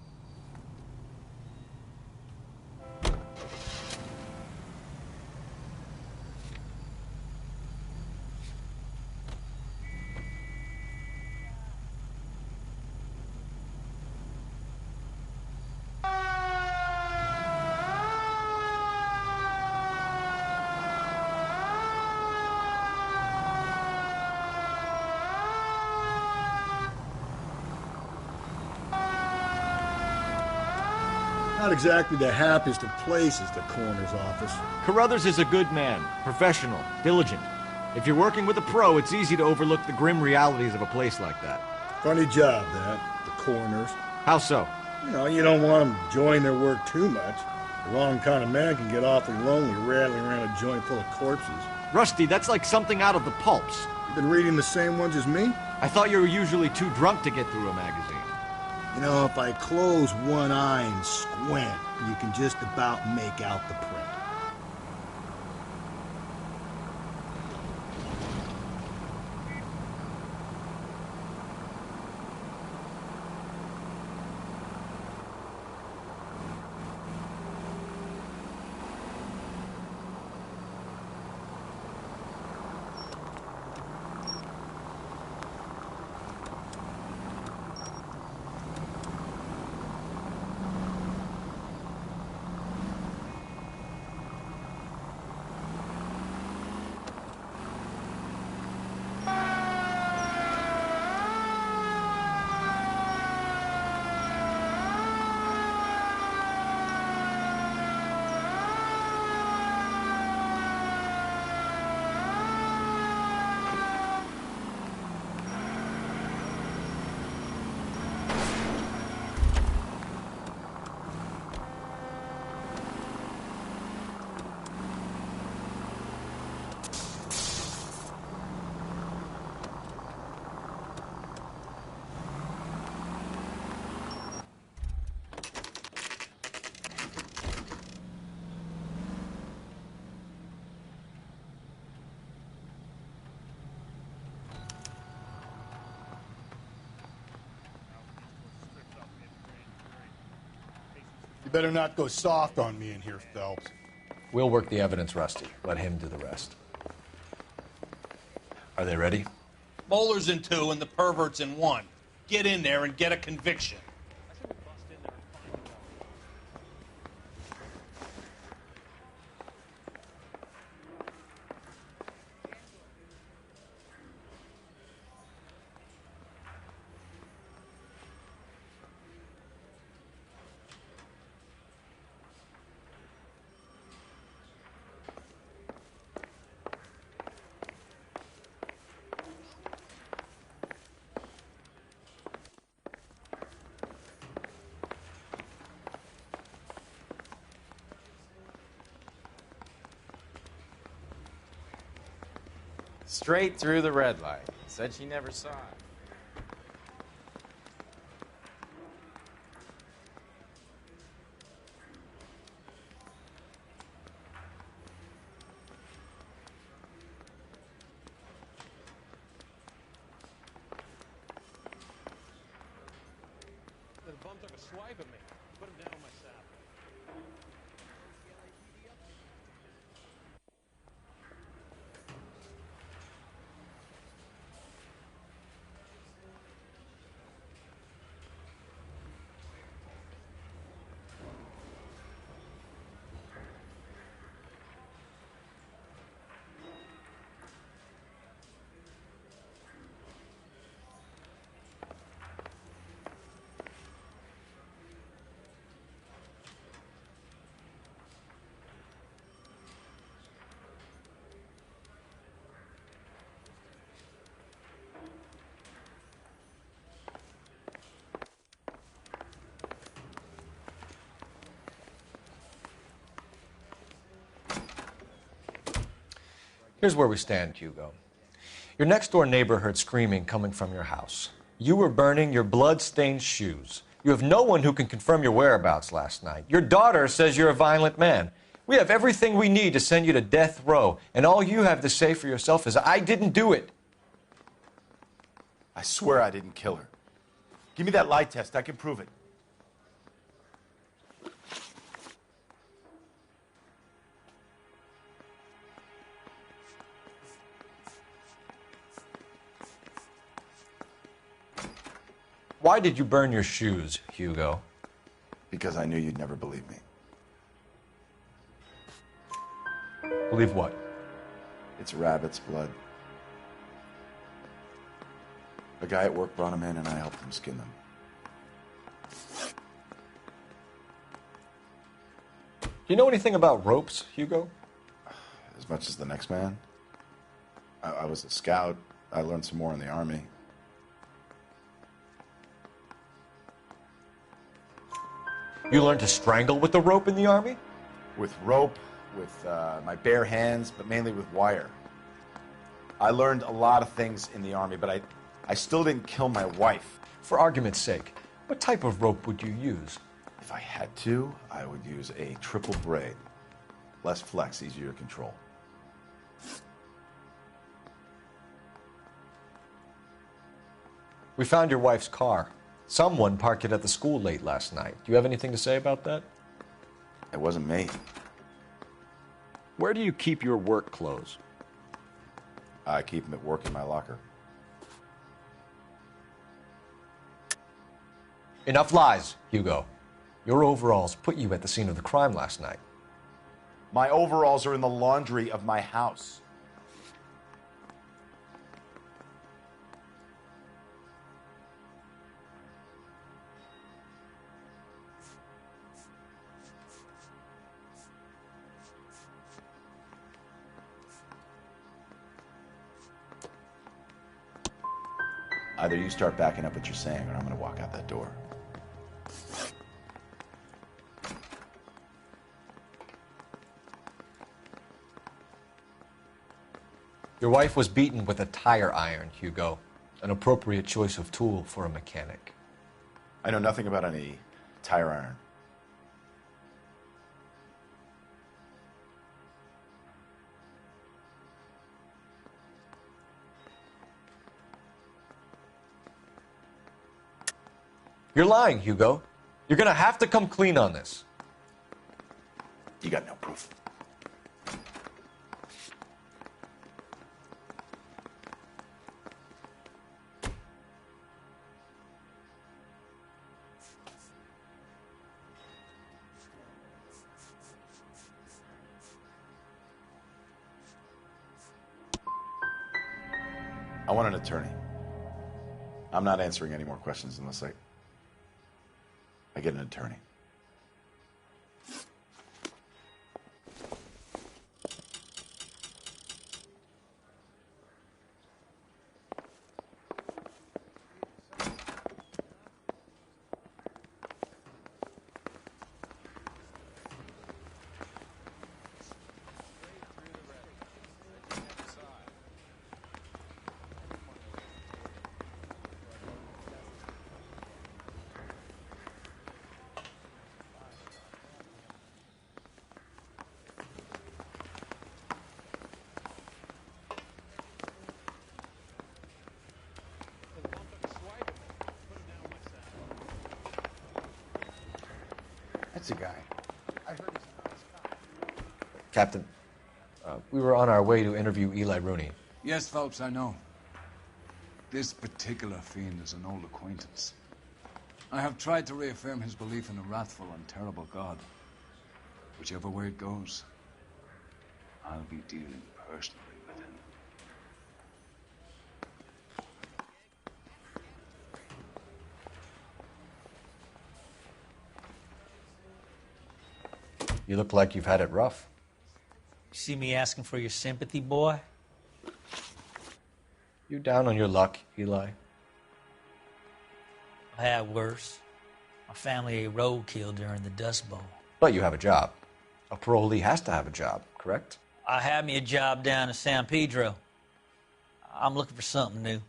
Not exactly the happiest of places, the coroner's office. Carruthers is a good man, professional, diligent. If you're working with a pro, it's easy to overlook the grim realities of a place like that. Funny job, that, the coroner's. How so? You know, you don't want them enjoying their work too much. The wrong kind of man can get awfully lonely rattling around a joint full of corpses. Rusty, that's like something out of the pulps. You been reading the same ones as me? I thought you were usually too drunk to get through a magazine. You know, if I close one eye and squint, you can just about make out the print. You better not go soft on me in here, Phelps. We'll work the evidence, Rusty. Let him do the rest. Are they ready? Moeller's in 2 and the pervert's in 1. Get in there and get a conviction. Straight through the red light. Said she never saw it. The bum took a swipe at me. Put him down on my saddle. Here's where we stand, Hugo. Your next-door neighbor heard screaming coming from your house. You were burning your blood-stained shoes. You have no one who can confirm your whereabouts last night. Your daughter says you're a violent man. We have everything we need to send you to death row, and all you have to say for yourself is, I didn't do it. I swear I didn't kill her. Give me that lie test. I can prove it. Why did you burn your shoes, Hugo? Because I knew you'd never believe me. Believe what? It's rabbit's blood. A guy at work brought them in and I helped him skin them. Do you know anything about ropes, Hugo? As much as the next man. I was a scout. I learned some more in the Army. You learned to strangle with the rope in the Army? With rope, with my bare hands, but mainly with wire. I learned a lot of things in the Army, but I still didn't kill my wife. For argument's sake, what type of rope would you use? If I had to, I would use a triple braid. Less flex, easier to control. We found your wife's car. Someone parked it at the school late last night. Do you have anything to say about that? It wasn't me. Where do you keep your work clothes? I keep them at work in my locker. Enough lies, Hugo. Your overalls put you at the scene of the crime last night. My overalls are in the laundry of my house. Either you start backing up what you're saying, or I'm going to walk out that door. Your wife was beaten with a tire iron, Hugo. An appropriate choice of tool for a mechanic. I know nothing about any tire iron. You're lying, Hugo. You're gonna have to come clean on this. You got no proof. I want an attorney. I'm not answering any more questions unless I get an attorney. That's a guy. I heard he's Captain, we were on our way to interview Eli Rooney. Yes, Phelps, I know. This particular fiend is an old acquaintance. I have tried to reaffirm his belief in a wrathful and terrible God. Whichever way it goes, I'll be dealing personally with him. You look like you've had it rough. You see me asking for your sympathy, boy? You down on your luck, Eli? I had worse. My family ate roadkill during the Dust Bowl. But you have a job. A parolee has to have a job, correct? I had me a job down in San Pedro. I'm looking for something new.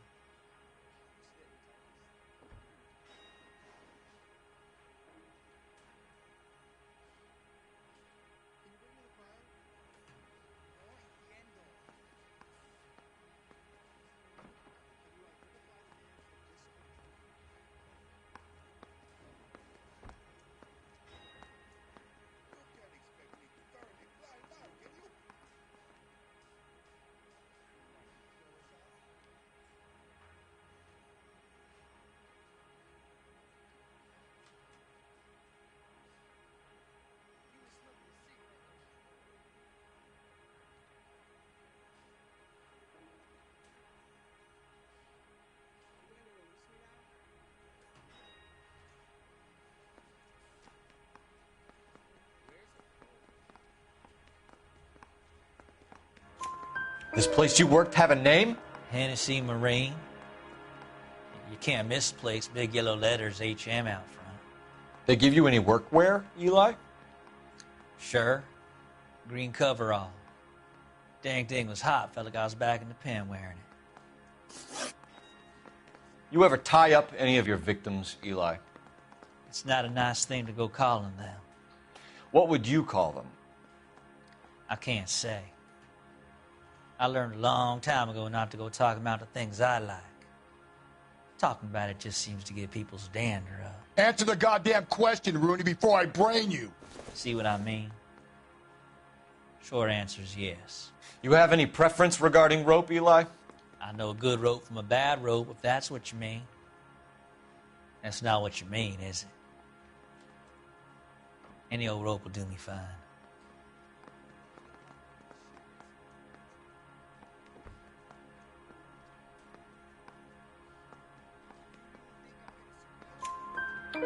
This place you worked have a name? Hennessy Marine. You can't miss the place. Big yellow letters, HM out front. They give you any workwear, Eli? Sure. Green coverall. Dang thing was hot. Felt like I was back in the pen wearing it. You ever tie up any of your victims, Eli? It's not a nice thing to go calling them. What would you call them? I can't say. I learned a long time ago not to go talking about the things I like. Talking about it just seems to get people's dander up. Answer the goddamn question, Rooney, before I brain you. See what I mean? Short answer is yes. You have any preference regarding rope, Eli? I know a good rope from a bad rope, if that's what you mean. That's not what you mean, is it? Any old rope will do me fine.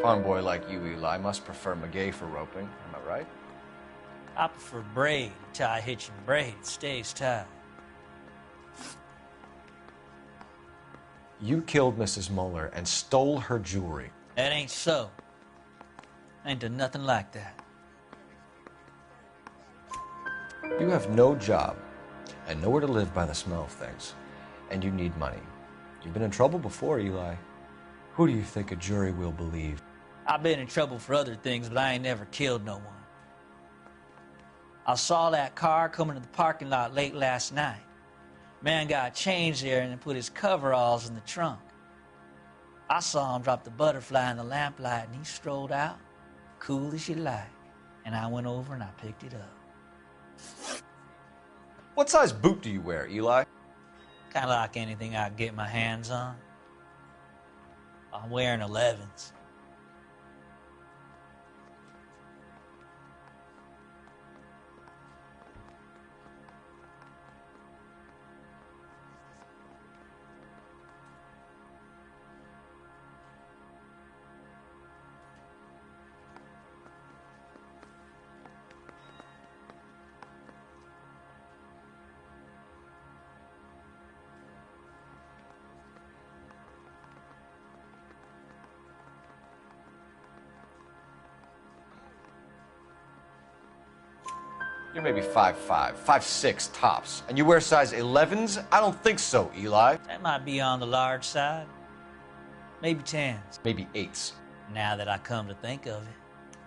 Farm boy like you, Eli, must prefer Magay for roping. Am I right? I prefer braid. Tie hitching braid. It stays tied. You killed Mrs. Muller and stole her jewelry. That ain't so. I ain't done nothing like that. You have no job and nowhere to live by the smell of things. And you need money. You've been in trouble before, Eli. Who do you think a jury will believe? I've been in trouble for other things, but I ain't never killed no one. I saw that car coming to the parking lot late last night. Man got changed there and then put his coveralls in the trunk. I saw him drop the butterfly in the lamplight and he strolled out, cool as you like. And I went over and I picked it up. What size boot do you wear, Eli? Kind of like anything I can get my hands on. I'm wearing 11s. You're maybe 5'5", 5'6", tops. And you wear size 11s? I don't think so, Eli. That might be on the large side. Maybe 10s. Maybe 8s. Now that I come to think of it.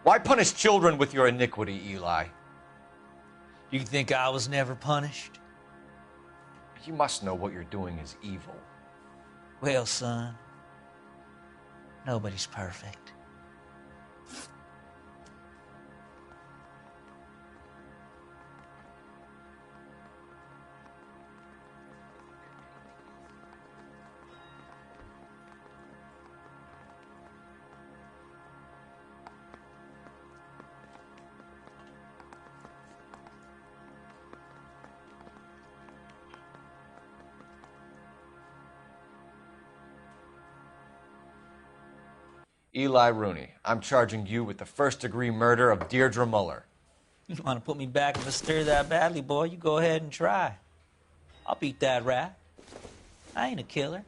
Why punish children with your iniquity, Eli? You think I was never punished? You must know what you're doing is evil. Well, son, nobody's perfect. Eli Rooney, I'm charging you with the first-degree murder of Deirdre Muller. You want to put me back in the stir that badly, boy? You go ahead and try. I'll beat that rap. I ain't a killer.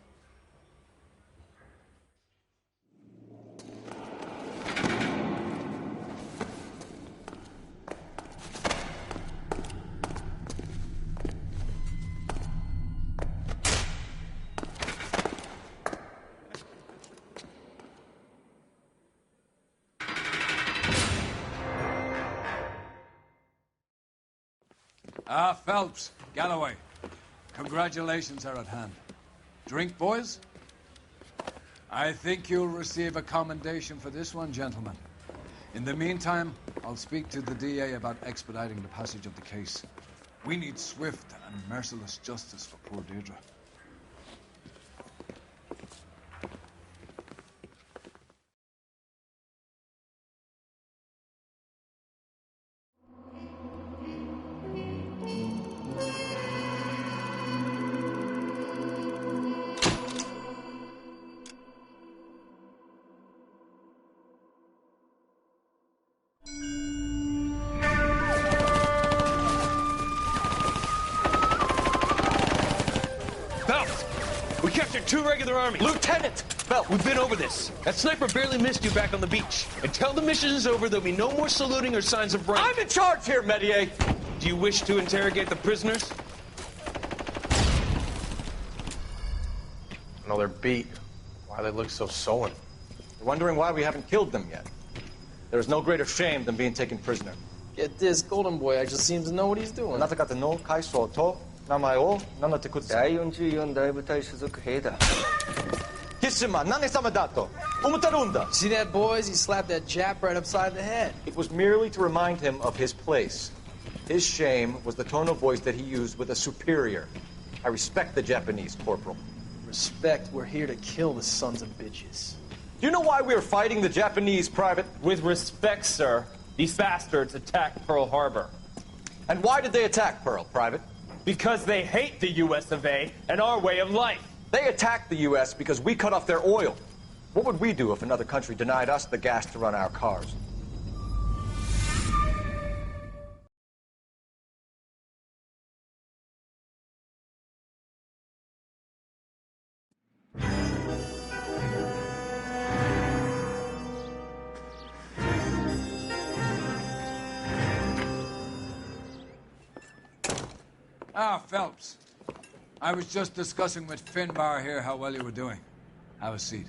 Phelps, Galloway. Congratulations are at hand. Drink, boys? I think you'll receive a commendation for this one, gentlemen. In the meantime, I'll speak to the DA about expediting the passage of the case. We need swift and merciless justice for poor Deirdre. We captured 2 regular army. Lieutenant! Bell, we've been over this. That sniper barely missed you back on the beach. Until the mission is over, there'll be no more saluting or signs of rank. I'm in charge here, Medier! Do you wish to interrogate the prisoners? No, they're beat. Why they look so sullen? You're wondering why we haven't killed them yet. There is no greater shame than being taken prisoner. Get this, Golden Boy actually seems to know what he's doing. See that, boys? He slapped that Jap right upside the head. It was merely to remind him of his place. His shame was the tone of voice that he used with a superior. I respect the Japanese, Corporal. Respect, we're here to kill the sons of bitches. Do you know why we are fighting the Japanese, Private? With respect, sir, these bastards attacked Pearl Harbor. And why did they attack Pearl, Private? Because they hate the US of A and our way of life. They attacked the US because we cut off their oil. What would we do if another country denied us the gas to run our cars? Phelps. I was just discussing with Finbar here how well you were doing. Have a seat.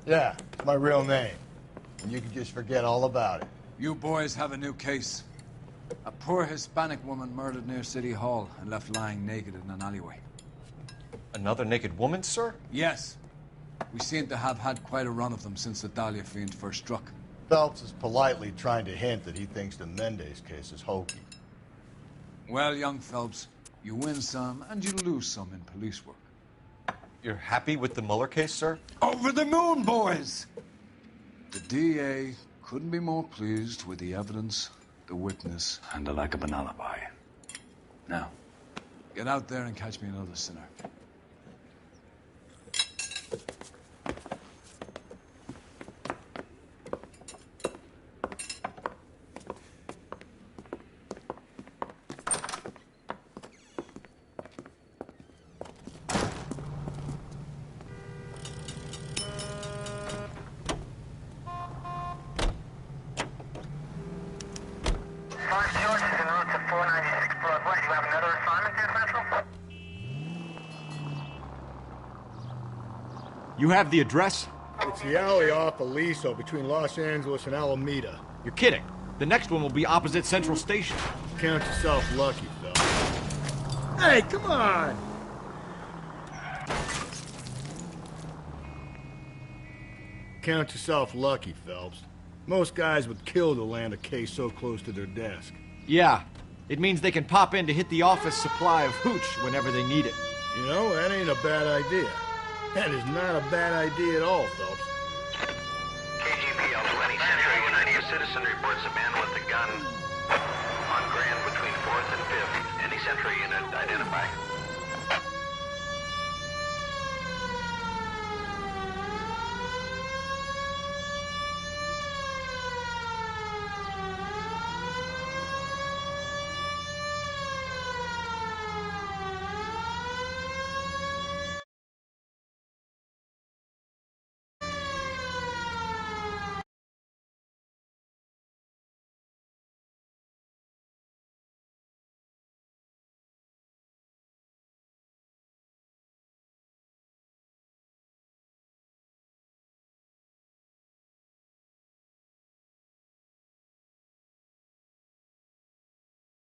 Yeah, it's my real name. And you can just forget all about it. You boys have a new case. A poor Hispanic woman murdered near City Hall and left lying naked in an alleyway. Another naked woman, sir? Yes. We seem to have had quite a run of them since the Dahlia fiend first struck. Phelps is politely trying to hint that he thinks the Mendez case is hokey. Well, young Phelps, you win some and you lose some in police work. You're happy with the Mueller case, sir? Over the moon, boys! The DA couldn't be more pleased with the evidence, the witness, and the lack of an alibi. Now, get out there and catch me another sinner. You have the address? It's the alley off Aliso between Los Angeles and Alameda. You're kidding. The next one will be opposite Central Station. Count yourself lucky, Phil. Hey, come on! Count yourself lucky, Phelps. Most guys would kill to land a case so close to their desk. Yeah. It means they can pop in to hit the office supply of hooch whenever they need it. You know, that ain't a bad idea. That is not a bad idea at all, Phelps. KGPL 20 Central United. A citizen reports a man with a gun on Grand between 4th and 5th. Any Central unit identify?